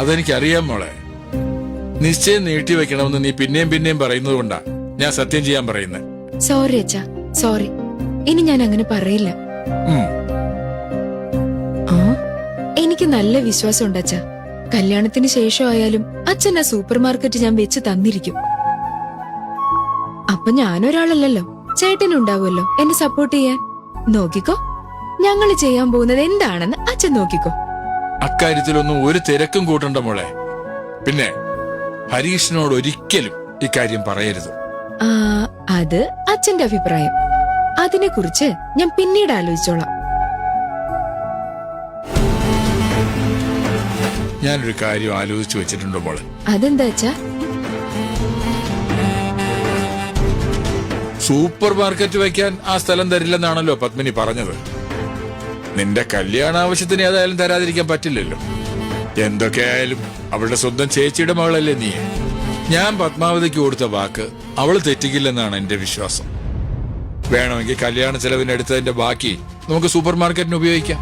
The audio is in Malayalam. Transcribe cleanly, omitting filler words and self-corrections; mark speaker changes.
Speaker 1: അതെനിക്കറിയാം മോളെ. നിശ്ചയം നീട്ടിവെക്കണമെന്ന് നീ പിന്നെയും പിന്നെയും പറയുന്നത് കൊണ്ടാ ഞാൻ സത്യം ചെയ്യാൻ പറയുന്നത്.
Speaker 2: സോറി അച്ഛാ, സോറി. ഇനി ഞാൻ അങ്ങനെ പറയില്ല. എനിക്ക് നല്ല വിശ്വാസം ഉണ്ട് അച്ഛാ. കല്യാണത്തിന് ശേഷമായാലും അച്ഛൻ ആ സൂപ്പർ മാർക്കറ്റ് ഞാൻ വെച്ച് തന്നിരിക്കും. അപ്പൊ ഞാനൊരാളല്ലല്ലോ, ചേട്ടനുണ്ടാവുമല്ലോ എന്നെ സപ്പോർട്ട് ചെയ്യാൻ. നോക്കിക്കോ, ഞങ്ങള് ചെയ്യാൻ പോകുന്നത് എന്താണെന്ന് അച്ഛൻ നോക്കിക്കോ.
Speaker 1: അക്കാര്യത്തിലൊന്നും ഒരു തിരക്കും കൂട്ടണ്ട മോളെ. പിന്നെ ഹരീഷിനോട് ഒരിക്കലും ഇക്കാര്യം പറയരുത്.
Speaker 2: അത് അച്ഛന്റെ അഭിപ്രായം. അതിനെക്കുറിച്ച് ഞാൻ പിന്നീട് ആലോചിച്ചോളാം.
Speaker 1: ഞാനൊരു കാര്യം ആലോചിച്ചു വെച്ചിട്ടുണ്ട് മോളെ.
Speaker 2: അതെന്താ അച്ഛാ?
Speaker 1: സൂപ്പർ മാർക്കറ്റ് വയ്ക്കാൻ ആ സ്ഥലം തരില്ലെന്നാണല്ലോ പത്മിനി പറഞ്ഞത്. നിന്റെ കല്യാണ ആവശ്യത്തിന് ഏതായാലും തരാതിരിക്കാൻ പറ്റില്ലല്ലോ. എന്തൊക്കെയായാലും അവളുടെ സ്വന്തം ചേച്ചിയുടെ മകളല്ലേ നീ. ഞാൻ പത്മാവതിക്ക് കൊടുത്ത വാക്ക് അവള് തെറ്റിക്കില്ലെന്നാണ് എന്റെ വിശ്വാസം. വേണമെങ്കിൽ കല്യാണ ചെലവിനെടുത്തതിന്റെ ബാക്കി നമുക്ക് സൂപ്പർ മാർക്കറ്റിന് ഉപയോഗിക്കാം.